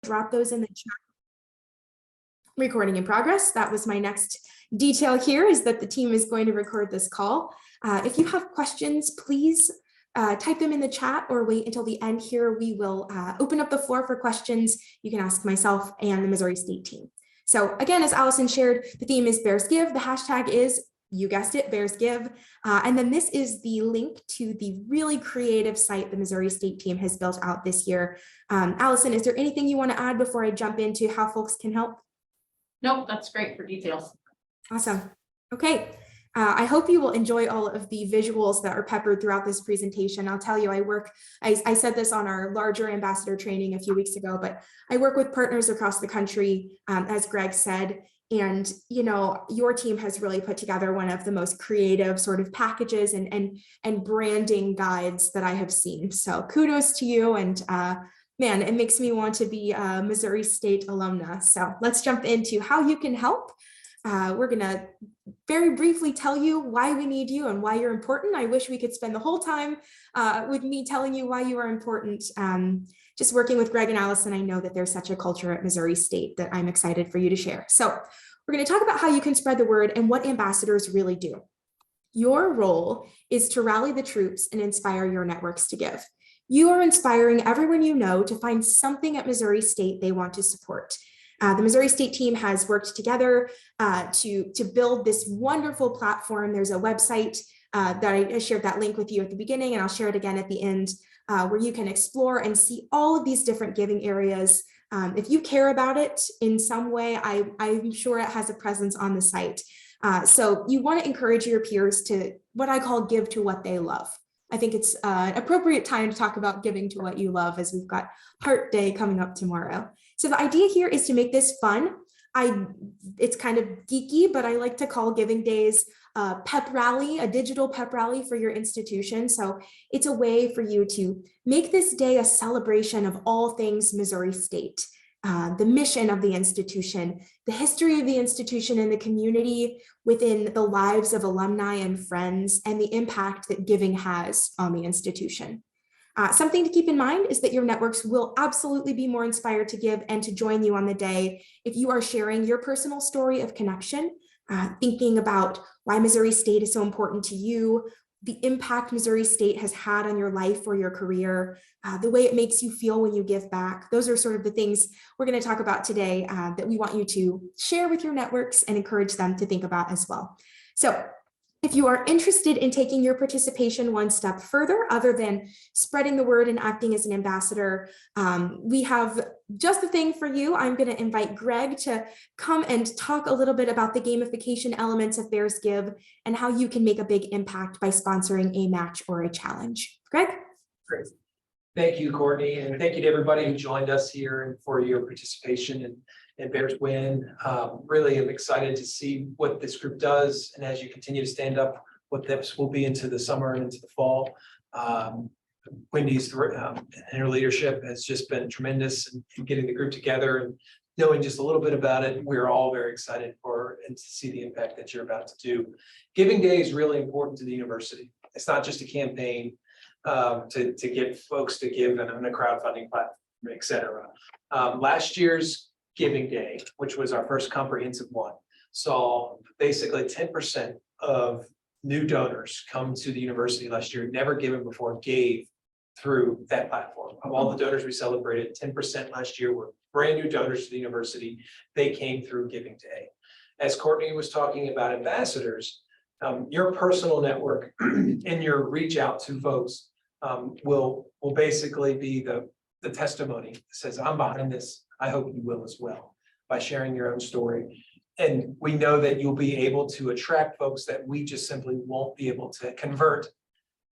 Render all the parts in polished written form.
drop those in the chat. Recording in progress. That was my next detail here, is that the team is going to record this call. If you have questions, please type them in the chat or wait until the end here. We will open up the floor for questions. You can ask myself and the Missouri State team. So again, as Allison shared, the theme is Bears Give. The hashtag is, you guessed it, Bears Give. And then this is the link to the really creative site the Missouri State team has built out this year. Allison, is there anything you want to add before I jump into how folks can help? Nope, that's great for details. Awesome. Okay. I hope you will enjoy all of the visuals that are peppered throughout this presentation. I'll tell you, I said this on our larger ambassador training a few weeks ago, but I work with partners across the country, as Greg said, and you know, your team has really put together one of the most creative sort of packages and branding guides that I have seen. So kudos to you, and man, it makes me want to be a Missouri State alumna. So let's jump into how you can help. We're gonna very briefly tell you why we need you and why you're important. I wish we could spend the whole time with me telling you why you are important. Just working with Greg and Allison, I know that there's such a culture at Missouri State that I'm excited for you to share. So we're gonna talk about how you can spread the word and what ambassadors really do. Your role is to rally the troops and inspire your networks to give. You are inspiring everyone you know to find something at Missouri State they want to support. The Missouri State team has worked together to build this wonderful platform. There's a website that I shared that link with you at the beginning, and I'll share it again at the end, where you can explore and see all of these different giving areas. If you care about it in some way, I'm sure it has a presence on the site. So you want to encourage your peers to what I call give to what they love. I think it's an appropriate time to talk about giving to what you love, as we've got Heart Day coming up tomorrow. So the idea here is to make this fun. It's kind of geeky, but I like to call giving days a pep rally, a digital pep rally for your institution. So it's a way for you to make this day a celebration of all things Missouri State, the mission of the institution, the history of the institution and the community within the lives of alumni and friends, and the impact that giving has on the institution. Something to keep in mind is that your networks will absolutely be more inspired to give and to join you on the day if you are sharing your personal story of connection, thinking about why Missouri State is so important to you, the impact Missouri State has had on your life or your career, the way it makes you feel when you give back. Those are sort of the things we're going to talk about today that we want you to share with your networks and encourage them to think about as well. So if you are interested in taking your participation one step further, other than spreading the word and acting as an ambassador, we have just the thing for you. I'm going to invite Greg to come and talk a little bit about the gamification elements of Bears Give and how you can make a big impact by sponsoring a match or a challenge. Greg? Great. Thank you, Courtney, and thank you to everybody who joined us here and for your participation in BearsWIN. Really am excited to see what this group does, and as you continue to stand up, what this will be into the summer and into the fall. Wendy's and her leadership has just been tremendous in getting the group together and knowing just a little bit about it. We're all very excited for and to see the impact that you're about to do. Giving Day is really important to the university. It's not just a campaign to get folks to give on a crowdfunding platform, et cetera. Last year's Giving Day, which was our first comprehensive one, saw basically 10% of new donors come to the university last year, never given before, gave through that platform. Of all the donors we celebrated, 10% last year were brand new donors to the university. They came through Giving Day. As Courtney was talking about ambassadors, your personal network and your reach out to folks will basically be the testimony that says, I'm behind this. I hope you will as well, by sharing your own story. And we know that you'll be able to attract folks that we just simply won't be able to convert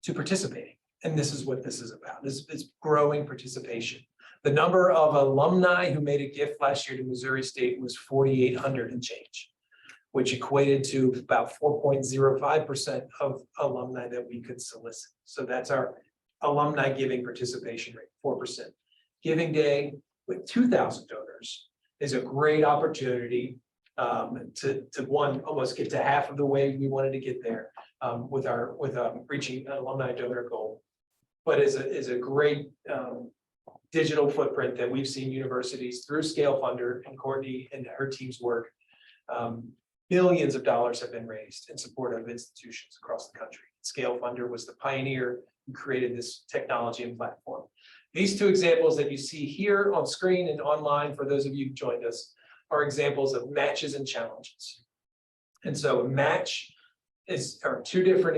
to participating. And this is what this is about. This is growing participation. The number of alumni who made a gift last year to Missouri State was 4,800 and change, which equated to about 4.05% of alumni that we could solicit. So that's our alumni giving participation rate, 4%. Giving Day with 2,000 donors is a great opportunity to one, almost get to half of the way we wanted to get there with reaching an alumni donor goal. But is a great digital footprint that we've seen universities through Scale Funder and Courtney and her team's work. Billions of dollars have been raised in support of institutions across the country. Scale Funder was the pioneer who created this technology and platform. These two examples that you see here on screen and online for those of you who joined us are examples of matches and challenges. And so a match there's two different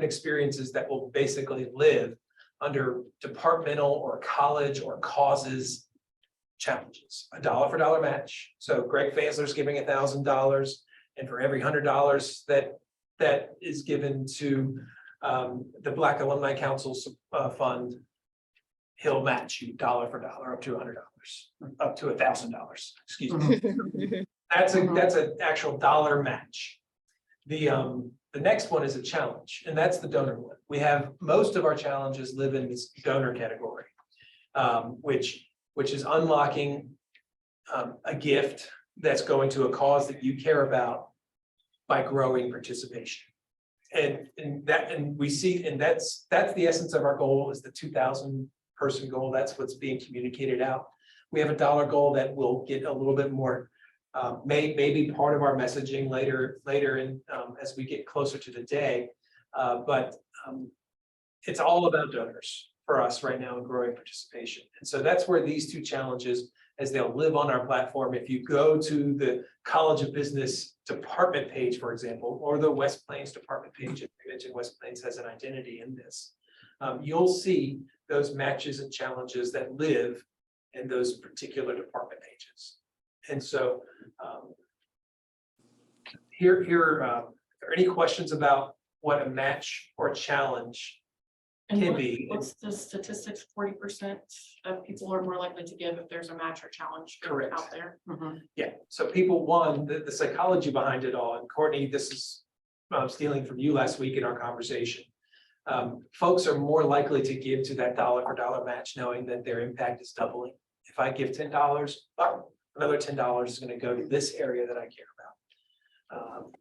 experiences that will basically live under departmental or college or causes challenges. A dollar for dollar match. So Greg Fansler's giving $1,000, and for every $100 that is given to the Black Alumni Council's fund, he'll match you dollar for dollar up to $100, up to $1,000. Excuse me. That's an actual dollar match. The next one is a challenge, and that's the donor one. We have most of our challenges live in this donor category, which is unlocking a gift that's going to a cause that you care about by growing participation. And we see, and that's the essence of our goal, is the 2,000 person goal. That's what's being communicated out. We have a dollar goal that will get a little bit more, maybe part of our messaging later in as we get closer to the day. But it's all about donors for us right now and growing participation. And so that's where these two challenges, as they'll live on our platform. If you go to the College of Business department page, for example, or the West Plains department page, if I mentioned West Plains has an identity in this, you'll see those matches and challenges that live in those particular department pages. And so are there any questions about what a match or a challenge can be? What's the statistics? 40% of people are more likely to give if there's a match or challenge out there. Yeah, so people, the psychology behind it all, and Courtney, this is stealing from you last week in our conversation. Folks are more likely to give to that dollar for dollar match, knowing that their impact is doubling. If I give $10, another $10 is going to go to this area that I care about.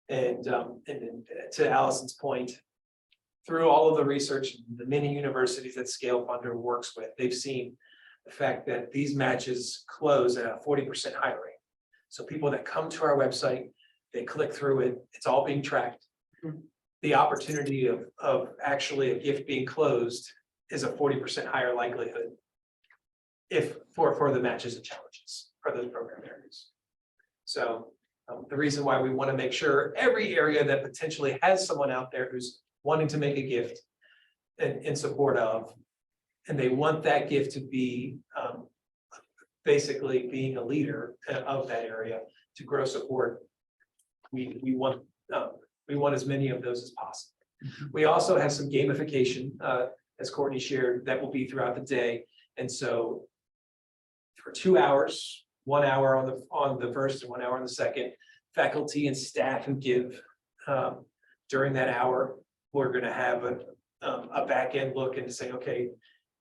And then to Allison's point, through all of the research, the many universities that Scale Funder works with, they've seen the fact that these matches close at a 40% higher rate. So people that come to our website, they click through it, it's all being tracked. The opportunity of actually a gift being closed is a 40% higher likelihood for the matches and challenges for those program areas. So the reason why we want to make sure every area that potentially has someone out there who's wanting to make a gift in support of, and they want that gift to be basically being a leader of that area to grow support. We want as many of those as possible. We also have some gamification, as Courtney shared, that will be throughout the day. And so for 2 hours, 1 hour on the first and 1 hour on the second, faculty and staff who give during that hour, we're going to have a back end look into saying, okay,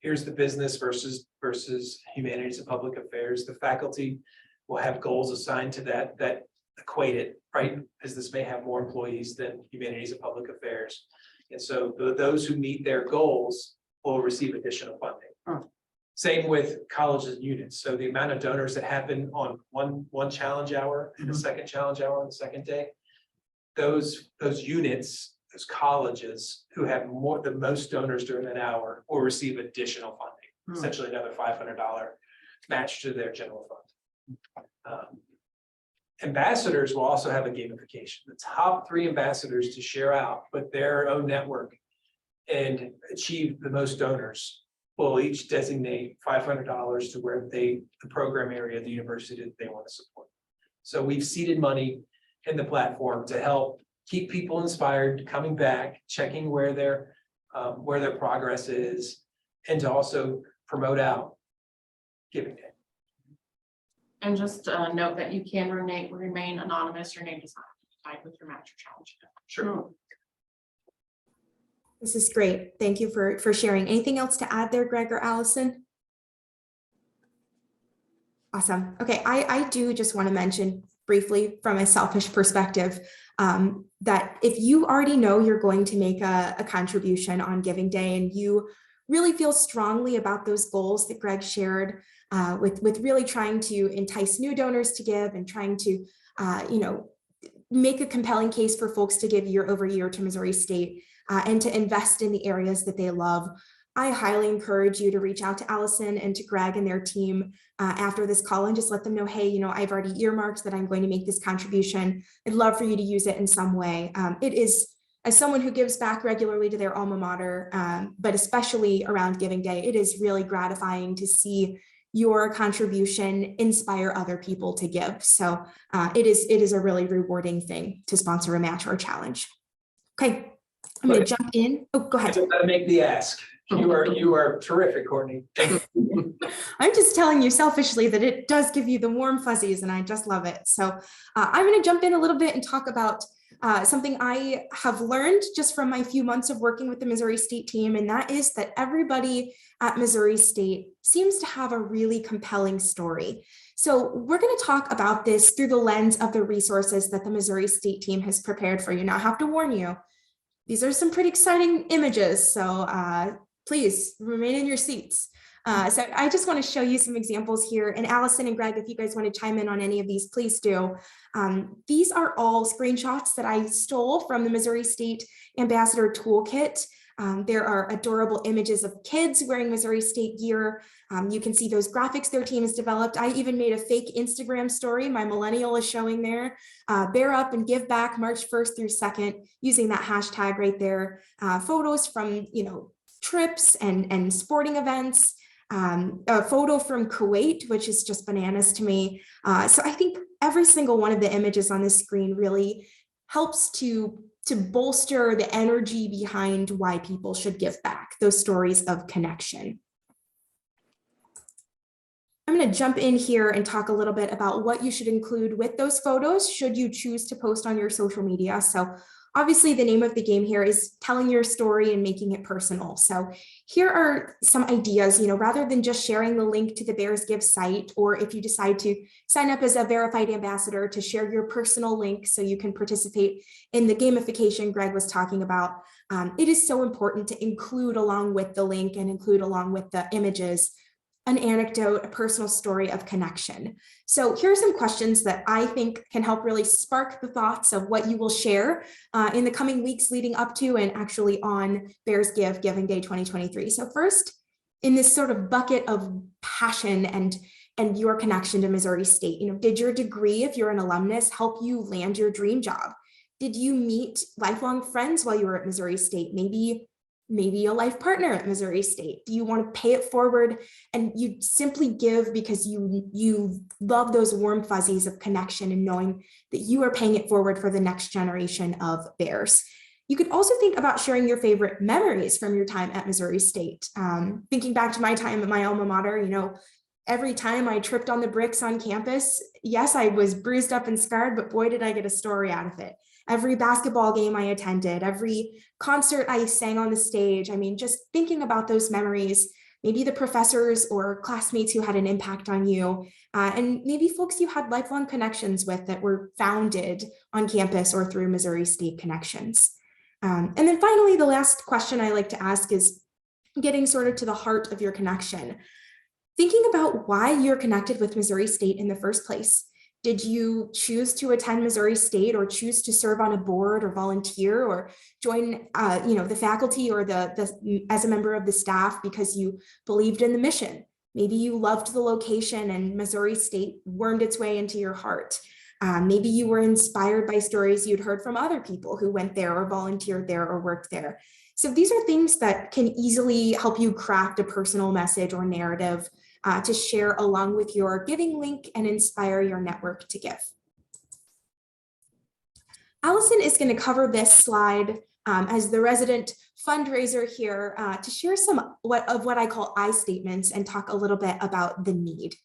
here's the business versus humanities and public affairs. The faculty will have goals assigned to that equate it, right? Because this may have more employees than humanities and public affairs. And so those who meet their goals will receive additional funding. Same with colleges and units. So the amount of donors that happen on one challenge hour and a second challenge hour on the second day, those units, those colleges who have the most donors during that hour will receive additional funding, essentially another $500 match to their general fund. Ambassadors will also have a gamification. The top 3 ambassadors to share out with their own network and achieve the most donors will each designate $500 to where the program area of the university that they want to support. So we've seeded money in the platform to help keep people inspired, coming back, checking where their progress is, and to also promote out Giving Day. And just note that you can remain anonymous. Your name does not have to be tied with your match or challenge. Sure. This is great. Thank you for sharing. Anything else to add there, Greg or Allison? Awesome. Okay, I do just want to mention briefly from a selfish perspective that if you already know you're going to make a contribution on Giving Day and you really feel strongly about those goals that Greg shared, with really trying to entice new donors to give and trying to, make a compelling case for folks to give year over year to Missouri State, and to invest in the areas that they love. I highly encourage you to reach out to Allison and to Greg and their team after this call and just let them know, hey, I've already earmarked that I'm going to make this contribution. I'd love for you to use it in some way. It is, as someone who gives back regularly to their alma mater, but especially around Giving Day, it is really gratifying to see your contribution inspire other people to give. So it is a really rewarding thing to sponsor a match or a challenge. Okay, I'm going to jump in. Oh, go ahead. I gotta make the ask. You are terrific, Courtney. I'm just telling you selfishly that it does give you the warm fuzzies, and I just love it. So I'm going to jump in a little bit and talk about something I have learned just from my few months of working with the Missouri State team, and that is that everybody at Missouri State seems to have a really compelling story. So we're going to talk about this through the lens of the resources that the Missouri State team has prepared for you. Now, I have to warn you, these are some pretty exciting images, so please remain in your seats. So I just want to show you some examples here. And Allison and Greg, if you guys want to chime in on any of these, please do. These are all screenshots that I stole from the Missouri State Ambassador Toolkit. There are adorable images of kids wearing Missouri State gear. You can see those graphics their team has developed. I even made a fake Instagram story. My millennial is showing there. Bear Up and Give Back March 1st through 2nd, using that hashtag right there. Photos from, trips and sporting events. A photo from Kuwait, which is just bananas to me. So I think every single one of the images on this screen really helps to bolster the energy behind why people should give back, those stories of connection. I'm going to jump in here and talk a little bit about what you should include with those photos should you choose to post on your social media. So obviously the name of the game here is telling your story and making it personal. So here are some ideas, rather than just sharing the link to the Bears Give site, or if you decide to sign up as a verified ambassador, to share your personal link so you can participate in the gamification Greg was talking about. It is so important to include along with the link and include along with the images an anecdote, a personal story of connection. So here are some questions that I think can help really spark the thoughts of what you will share in the coming weeks leading up to and actually on Bears Giving Day 2023. So first, in this sort of bucket of passion and your connection to Missouri State, did your degree, if you're an alumnus, help you land your dream job? Did you meet lifelong friends while you were at Missouri State? Maybe a life partner at Missouri State? Do you want to pay it forward and you simply give because you love those warm fuzzies of connection and knowing that you are paying it forward for the next generation of Bears? You could also think about sharing your favorite memories from your time at Missouri State. Thinking back to my time at my alma mater, every time I tripped on the bricks on campus, yes, I was bruised up and scarred, but boy, did I get a story out of it. Every basketball game I attended, every concert I sang on the stage. Just thinking about those memories, maybe the professors or classmates who had an impact on you, and maybe folks you had lifelong connections with that were founded on campus or through Missouri State connections. And then finally, the last question I like to ask is getting sort of to the heart of your connection. Thinking about why you're connected with Missouri State in the first place. Did you choose to attend Missouri State or choose to serve on a board or volunteer or join the faculty or as a member of the staff because you believed in the mission? Maybe you loved the location and Missouri State wormed its way into your heart. Maybe you were inspired by stories you'd heard from other people who went there or volunteered there or worked there. So these are things that can easily help you craft a personal message or narrative to share along with your giving link and inspire your network to give. Allison is going to cover this slide as the resident fundraiser here to share some of what I call I statements and talk a little bit about the need.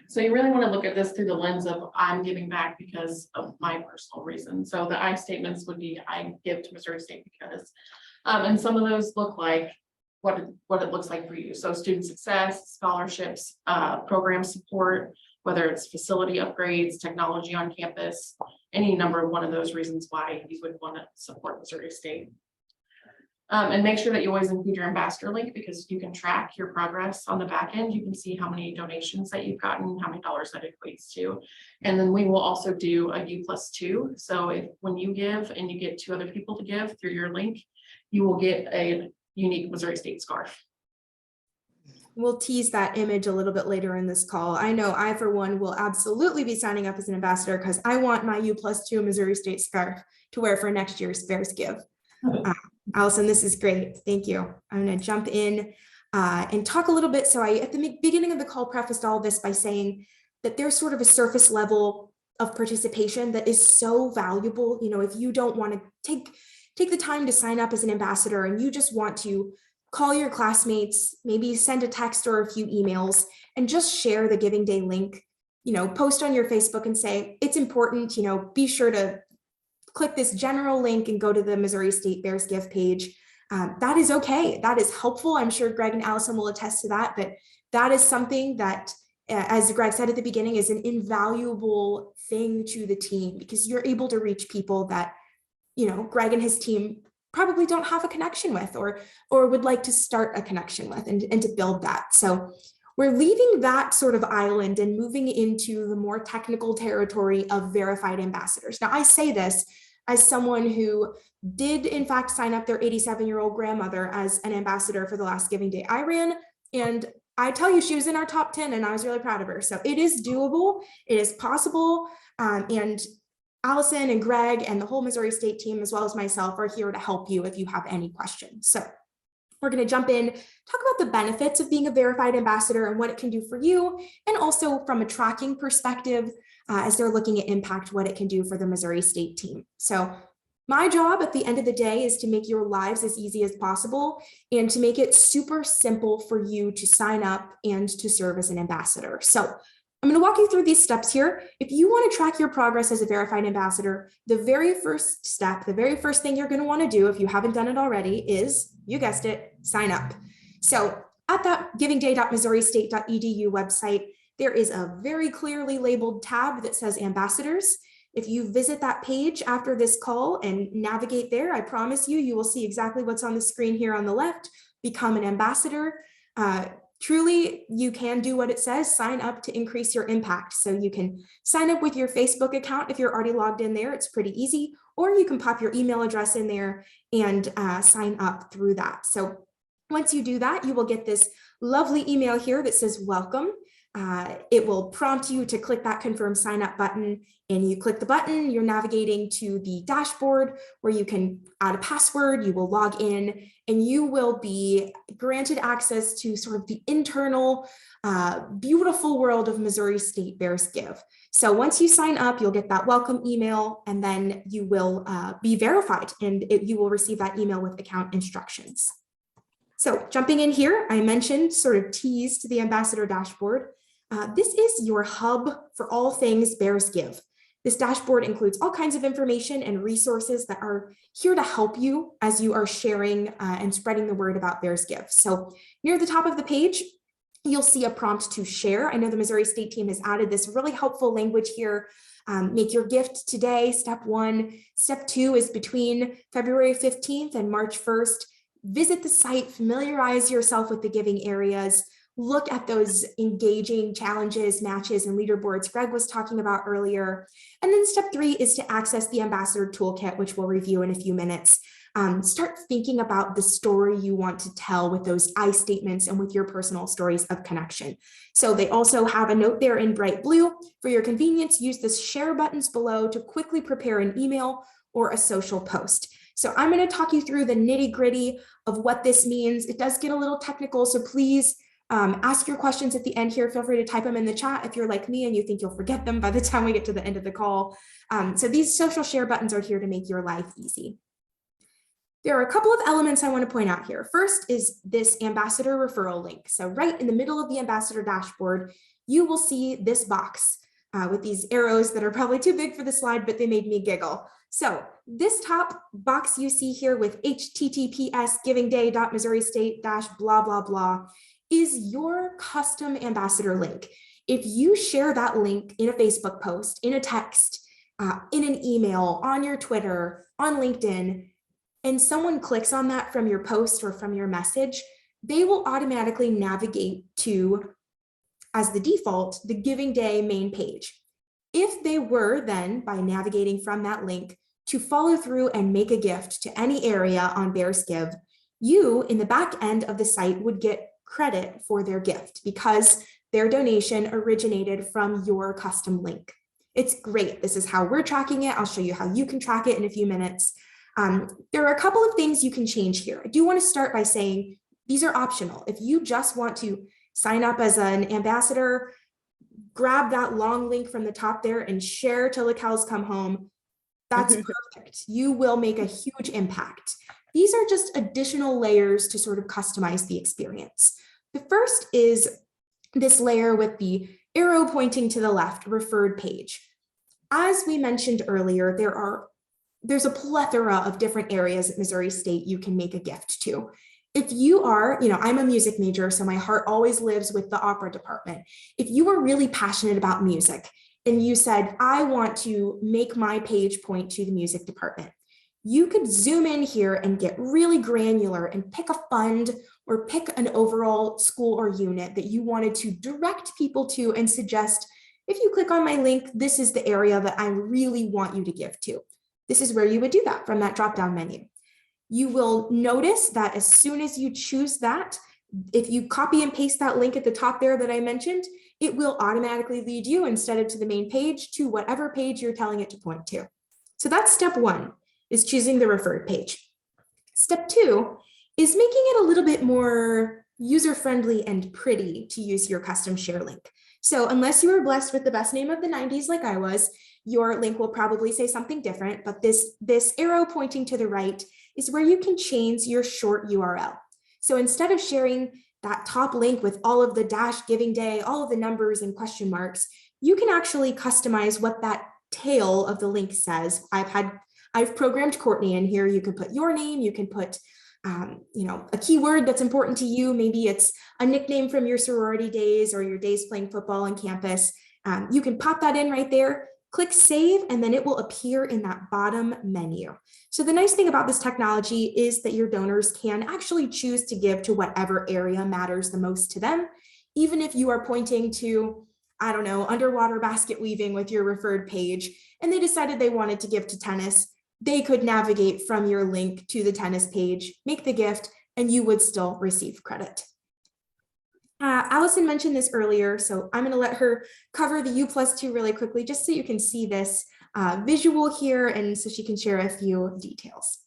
So you really want to look at this through the lens of I'm giving back because of my personal reason. So the I statements would be I give to Missouri State because, and some of those look like what it looks like for you. So student success, scholarships, program support, whether it's facility upgrades, technology on campus, any number of one of those reasons why you would want to support Missouri State. And make sure that you always include your ambassador link, because you can track your progress on the back end. You can see how many donations that you've gotten, how many dollars that equates to. And then we will also do a U+2. So if when you give and you get 2 other people to give through your link, you will get a unique Missouri State scarf. We'll tease that image a little bit later in this call. I know I, for one, will absolutely be signing up as an ambassador because I want my U+2 Missouri State scarf to wear for next year's Bears Give. Allison, this is great. Thank you. I'm going to jump in and talk a little bit. So I, at the beginning of the call, prefaced all this by saying that there's sort of a surface level of participation that is so valuable. You know, if you don't want to take the time to sign up as an ambassador and you just want to call your classmates, maybe send a text or a few emails and just share the Giving Day link, you know, post on your Facebook and say, it's important, you know, be sure to click this general link and go to the Missouri State Bears Give page. That is okay. That is helpful. I'm sure Greg and Allison will attest to that, but that is something that, as Greg said at the beginning, is an invaluable thing to the team because you're able to reach people that, you know, Greg and his team probably don't have a connection with or would like to start a connection with and to build that. So we're leaving that sort of island and moving into the more technical territory of verified ambassadors. Now, I say this as someone who did in fact sign up their 87-year-old grandmother as an ambassador for the last Giving Day I ran. And I tell you, she was in our top 10 and I was really proud of her. So it is doable, it is possible. And Allison and Greg and the whole Missouri State team, as well as myself, are here to help you if you have any questions. So we're going to jump in, talk about the benefits of being a verified ambassador and what it can do for you, and also from a tracking perspective, as they're looking at impact, what it can do for the Missouri State team. So my job at the end of the day is to make your lives as easy as possible and to make it super simple for you to sign up and to serve as an ambassador. So I'm going to walk you through these steps here. If you want to track your progress as a verified ambassador, the very first step, the very first thing you're going to want to do, if you haven't done it already, is, you guessed it, sign up. So at that givingday.missouristate.edu website, there is a very clearly labeled tab that says ambassadors. If you visit that page after this call and navigate there, I promise you, you will see exactly what's on the screen here on the left. Become an ambassador. Truly, you can do what it says, sign up to increase your impact. So you can sign up with your Facebook account if you're already logged in there, it's pretty easy, or you can pop your email address in there and sign up through that. So once you do that, you will get this lovely email here that says welcome. It will prompt you to click that confirm sign up button, and you click the button, you're navigating to the dashboard where you can add a password, you will log in, and you will be granted access to sort of the internal beautiful world of Missouri State Bears Give. So once you sign up, you'll get that welcome email, and then you will be verified, and you will receive that email with account instructions. So jumping in here, I mentioned, sort of teased the ambassador dashboard. This is your hub for all things Bears Give. This dashboard includes all kinds of information and resources that are here to help you as you are sharing and spreading the word about Bears Give. So near the top of the page, you'll see a prompt to share. I know the Missouri State team has added this really helpful language here. Make your gift today, step 1. Step 2 is between February 15th and March 1st. Visit the site, familiarize yourself with the giving areas, look at those engaging challenges, matches, and leaderboards Greg was talking about earlier. And then step 3 is to access the ambassador toolkit, which we'll review in a few minutes. Start thinking about the story you want to tell with those I statements and with your personal stories of connection. So they also have a note there in bright blue. For your convenience, use the share buttons below to quickly prepare an email or a social post. So I'm going to talk you through the nitty-gritty of what this means. It does get a little technical, so please ask your questions at the end here. Feel free to type them in the chat if you're like me and you think you'll forget them by the time we get to the end of the call. So these social share buttons are here to make your life easy. There are a couple of elements I want to point out here. First is this ambassador referral link. So right in the middle of the ambassador dashboard, you will see this box with these arrows that are probably too big for the slide, but they made me giggle. So this top box you see here with https givingday.missouristate blah, blah, blah is your custom ambassador link. If you share that link in a Facebook post, in a text, in an email, on your Twitter, on LinkedIn, and someone clicks on that from your post or from your message, they will automatically navigate to, as the default, the Giving Day main page. If they were then, by navigating from that link, to follow through and make a gift to any area on Bears Give, you in the back end of the site would get credit for their gift because their donation originated from your custom link. It's great. This is how we're tracking it. I'll show you how you can track it in a few minutes. There are a couple of things you can change here. I do want to start by saying these are optional. If you just want to sign up as an ambassador, grab that long link from the top there and share till the cows come home. That's perfect. You will make a huge impact. These are just additional layers to sort of customize the experience. The first is this layer with the arrow pointing to the left, referred page. As we mentioned earlier, there's a plethora of different areas at Missouri State you can make a gift to. If you are, I'm a music major, so my heart always lives with the opera department. If you are really passionate about music and you said, I want to make my page point to the music department, you could zoom in here and get really granular and pick a fund or pick an overall school or unit that you wanted to direct people to and suggest, if you click on my link, this is the area that I really want you to give to. This is where you would do that from that drop-down menu. You will notice that as soon as you choose that, if you copy and paste that link at the top there that I mentioned, it will automatically lead you, instead of to the main page, to whatever page you're telling it to point to. So that's step one, is choosing the referred page. Step two is making it a little bit more user-friendly and pretty to use your custom share link. So unless you were blessed with the best name of the 90s like I was, your link will probably say something different, but this arrow pointing to the right is where you can change your short URL. So instead of sharing that top link with all of the dash Giving Day, all of the numbers and question marks, you can actually customize what that tail of the link says. I've programmed Courtney in here. You can put your name, you can put a keyword that's important to you. Maybe it's a nickname from your sorority days or your days playing football on campus. You can pop that in right there, click save, and then it will appear in that bottom menu. So the nice thing about this technology is that your donors can actually choose to give to whatever area matters the most to them. Even if you are pointing to, I don't know, underwater basket weaving with your referred page, and they decided they wanted to give to tennis, they could navigate from your link to the tennis page, make the gift, and you would still receive credit. Allison mentioned this earlier, so I'm going to let her cover the U+2 really quickly, just so you can see this visual here, and so she can share a few details.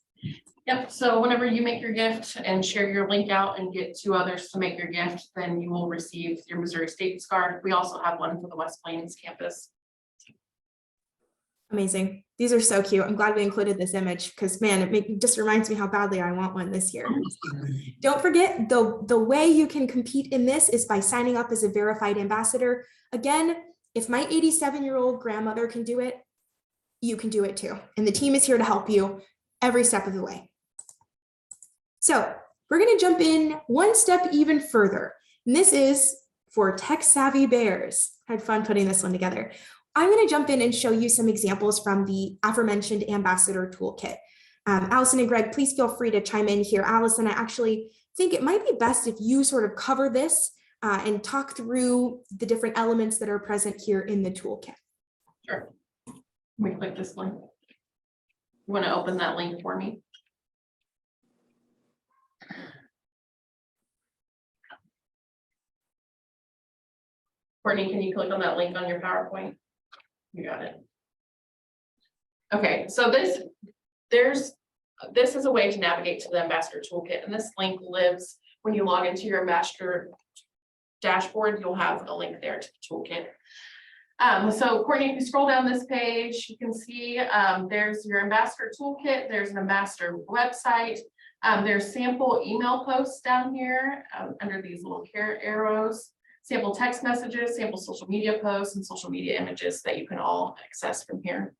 Yep, so whenever you make your gift and share your link out and get two others to make your gift, then you will receive your Missouri State card. We also have one for the West Plains campus. Amazing. These are so cute. I'm glad we included this image because, man, it just reminds me how badly I want one this year. Don't forget, the way you can compete in this is by signing up as a verified ambassador. Again, if my 87-year-old grandmother can do it, you can do it too. And the team is here to help you every step of the way. So we're going to jump in one step even further. And this is for tech-savvy bears. I had fun putting this one together. I'm going to jump in and show you some examples from the aforementioned Ambassador Toolkit. Allison and Greg, please feel free to chime in here. Allison, I actually think it might be best if you sort of cover this and talk through the different elements that are present here in the toolkit. Sure. Let me click this link. You want to open that link for me? Courtney, can you click on that link on your PowerPoint? You got it. Okay, so this is a way to navigate to the Ambassador Toolkit, and this link lives when you log into your Ambassador dashboard. You'll have a link there to the toolkit. So Courtney, if you scroll down this page, you can see there's your Ambassador Toolkit. There's an Ambassador website. There's sample email posts down here under these little arrows. Sample text messages, sample social media posts, and social media images that you can all access from here.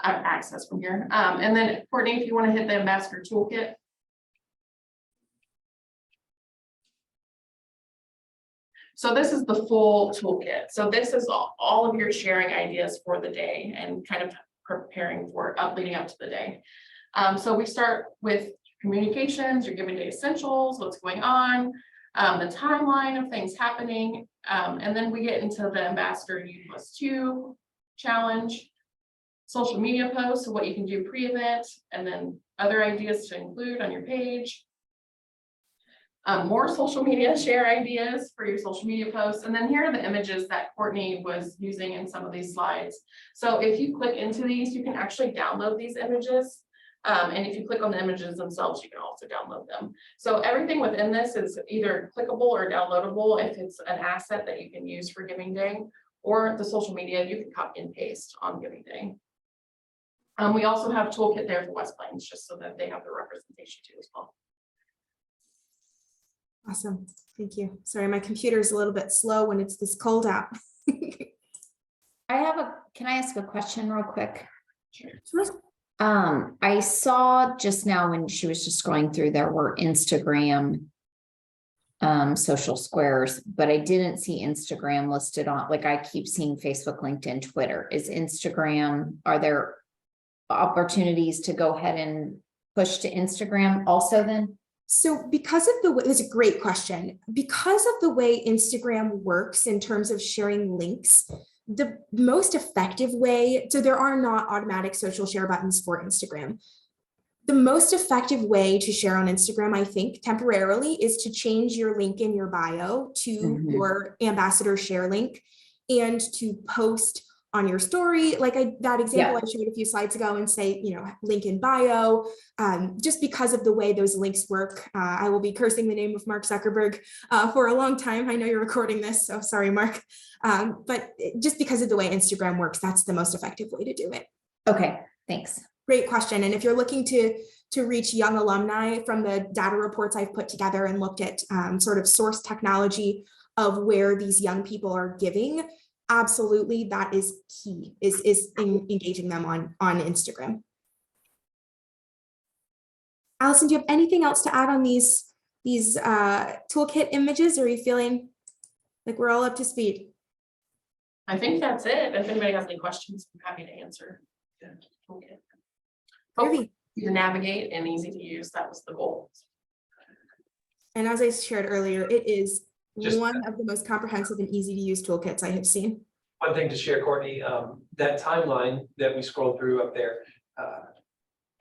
And then Courtney, if you want to hit the Ambassador Toolkit. So this is the full toolkit. So this is all of your sharing ideas for the day and kind of preparing for leading up to the day. So we start with communications, your giving day essentials, what's going on, the timeline of things happening. And then we get into the Ambassador U+2 challenge, social media posts, so what you can do pre-event, and then other ideas to include on your page. More social media share ideas for your social media posts. And then here are the images that Courtney was using in some of these slides. So if you click into these, you can actually download these images. And if you click on the images themselves, you can also download them. So everything within this is either clickable or downloadable if it's an asset that you can use for Giving Day, or the social media you can copy and paste on Giving Day. We also have toolkit there for West Plains, just so that they have the representation too as well. Awesome. Thank you. Sorry, my computer is a little bit slow when it's this cold out. Can I ask a question real quick? Sure. I saw just now when she was just going through, there were Instagram social squares, but I didn't see Instagram listed on, like I keep seeing Facebook, LinkedIn, Twitter. Is Instagram, are there opportunities to go ahead and push to Instagram also then? So because of the way, it's a great question. Because of the way Instagram works in terms of sharing links, the most effective way, so there are not automatic social share buttons for Instagram. The most effective way to share on Instagram, I think, temporarily, is to change your link in your bio to your ambassador share link and to post on your story, like that example I showed a few slides ago, and say, link in bio. Just because of the way those links work, I will be cursing the name of Mark Zuckerberg for a long time. I know you're recording this, so sorry, Mark. But just because of the way Instagram works, that's the most effective way to do it. Okay, thanks. Great question. And if you're looking to reach young alumni, from the data reports I've put together and looked at sort of source technology of where these young people are giving, absolutely, that is key, is engaging them on Instagram. Allison, do you have anything else to add on these toolkit images, or are you feeling like we're all up to speed? I think that's it. If anybody has any questions, I'm happy to answer. Okay. Hopefully easy to navigate and easy to use. That was the goal. And as I shared earlier, it is one of the most comprehensive and easy to use toolkits I have seen. One thing to share, Courtney, that timeline that we scrolled through up there,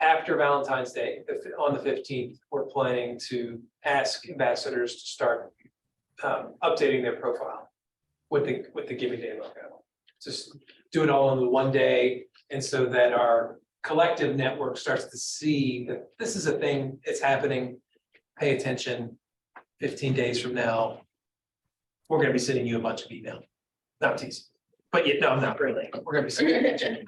after Valentine's Day, on the 15th, we're planning to ask ambassadors to start updating their profile with the Giving Day logo. Just do it all in the one day, and so that our collective network starts to see that this is a thing, it's happening. Pay attention. 15 days from now, we're going to be sending you a bunch of email. Not teasing, but no, not really. We're going to be sending you a bunch of email.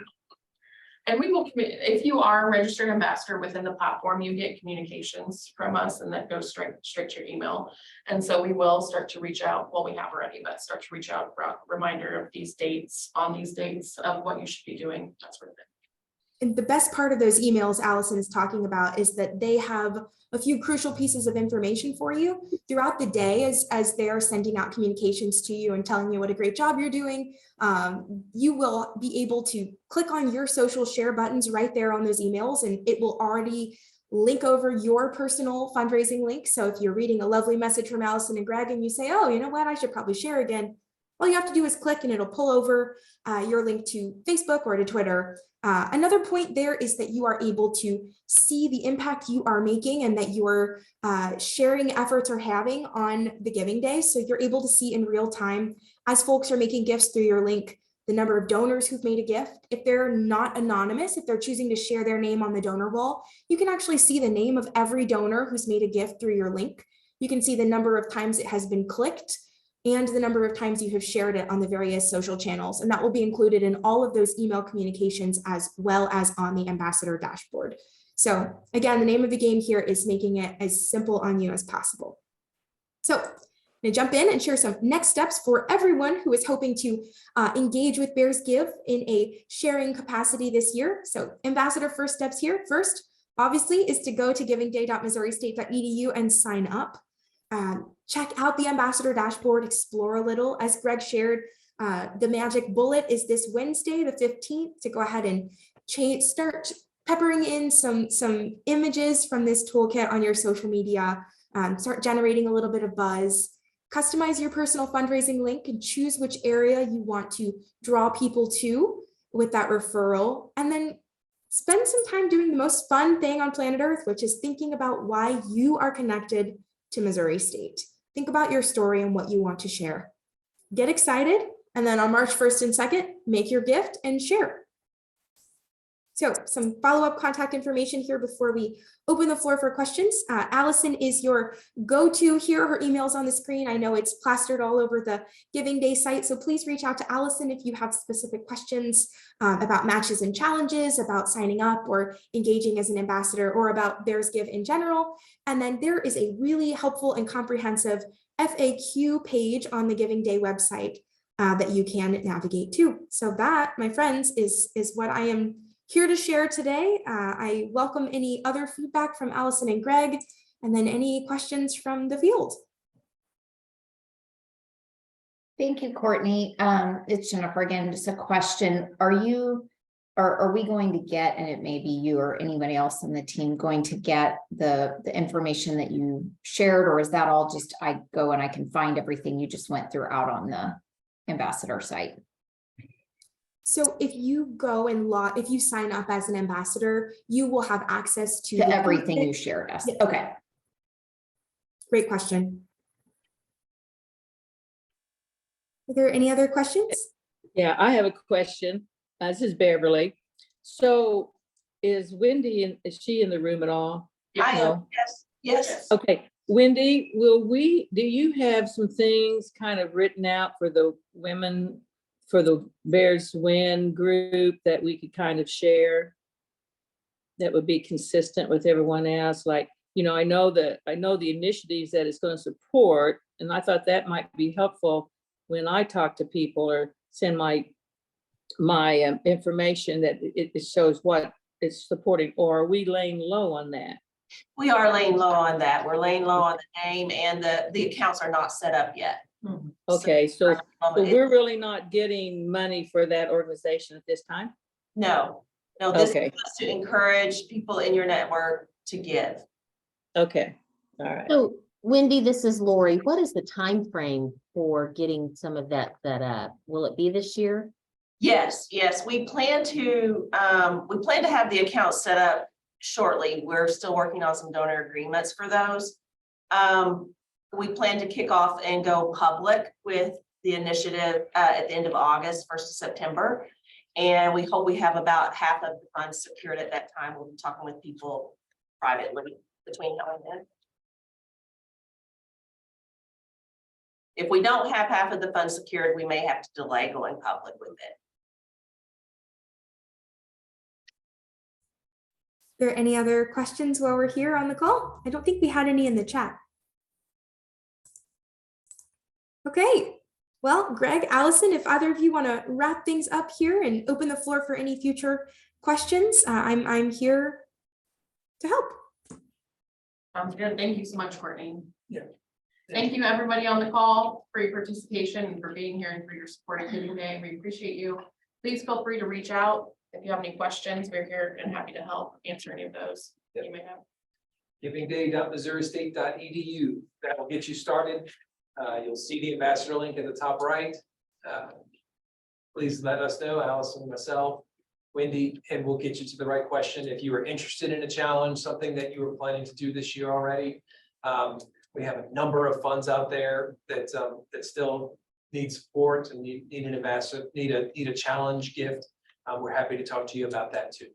And we will, if you are a registered ambassador within the platform, you get communications from us, and that goes straight to your email. And so we will start to reach out, well, we have already, but start to reach out for a reminder of these dates, on these dates of what you should be doing, that sort of thing. And the best part of those emails Allison is talking about is that they have a few crucial pieces of information for you throughout the day as they are sending out communications to you and telling you what a great job you're doing. You will be able to click on your social share buttons right there on those emails, and it will already link over your personal fundraising link. So if you're reading a lovely message from Allison and Greg and you say, oh, you know what, I should probably share again, all you have to do is click and it'll pull over your link to Facebook or to Twitter. Another point there is that you are able to see the impact you are making and that your sharing efforts are having on the Giving Day. So you're able to see in real time, as folks are making gifts through your link, the number of donors who've made a gift. If they're not anonymous, if they're choosing to share their name on the donor wall, you can actually see the name of every donor who's made a gift through your link. You can see the number of times it has been clicked and the number of times you have shared it on the various social channels. And that will be included in all of those email communications as well as on the ambassador dashboard. So again, the name of the game here is making it as simple on you as possible. So I'm gonna jump in and share some next steps for everyone who is hoping to engage with Bears Give in a sharing capacity this year. So ambassador first steps here. First, obviously, is to go to givingday.missouri.state.edu and sign up. Check out the ambassador dashboard, explore a little. As Greg shared, the magic bullet is this Wednesday, the 15th, to go ahead and start peppering in some images from this toolkit on your social media, start generating a little bit of buzz. Customize your personal fundraising link and choose which area you want to draw people to with that referral. And then spend some time doing the most fun thing on planet Earth, which is thinking about why you are connected to Missouri State. Think about your story and what you want to share. Get excited, and then on March 1st and 2nd, make your gift and share. So some follow-up contact information here before we open the floor for questions. Allison is your go-to here. Her email's on the screen. I know it's plastered all over the Giving Day site, so please reach out to Allison if you have specific questions about matches and challenges, about signing up or engaging as an ambassador, or about Bears Give in general. And then there is a really helpful and comprehensive FAQ page on the Giving Day website that you can navigate to. So that, my friends, is what I am here to share today. I welcome any other feedback from Allison and Greg, and then any questions from the field. Thank you, Courtney. It's Jennifer again, just a question. Are we going to get, and it may be you or anybody else in the team, going to get the information that you shared, or is that all just I go and I can find everything you just went through out on the ambassador site? So if you go and if you sign up as an ambassador, you will have access to everything you shared us. Yeah. Okay. Great question. Are there any other questions? Yeah, I have a question. This is Beverly. So is Wendy, is she in the room at all? I No? Yes. Okay, Wendy, do you have some things kind of written out for the women, for the BearsWIN group that we could kind of share that would be consistent with everyone else? Like, you know, I know the initiatives that it's going to support, and I thought that might be helpful when I talk to people or send my information, that it shows what it's supporting. Or are we laying low on that? We are laying low on that. We're laying low on the name, and the accounts are not set up yet. Okay, so we're really not getting money for that organization at this time? No, this Okay. is just to encourage people in your network to give. Okay, all right. So Wendy, this is Lori. What is the time frame for getting some of that set up? Will it be this year? Yes, we plan to have the account set up shortly. We're still working on some donor agreements for those. We plan to kick off and go public with the initiative at the end of August, 1st of September. And we hope we have about half of the funds secured at that time. We'll be talking with people privately between now and then. If we don't have half of the funds secured, we may have to delay going public with it. Are there any other questions while we're here on the call? I don't think we had any in the chat. Okay, well, Greg, Allison, if either of you want to wrap things up here and open the floor for any future questions, I'm here to help. Sounds good. Thank you so much, Courtney. Yeah. Thank you, everybody on the call, for your participation and for being here and for your support of Giving Day. We appreciate you. Please feel free to reach out if you have any questions. We're here and happy to help answer any of those that you may have. givingday.missouristake.edu. That will get you started. You'll see the ambassador link at the top right. Please let us know, Allison, myself, Wendy, and we'll get you to the right question. If you are interested in a challenge, something that you were planning to do this year already, we have a number of funds out there that still need support and need an ambassador, need a challenge gift. We're happy to talk to you about that too.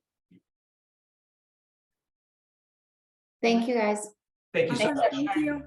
Thank you, guys. Thank you so much. Thank you.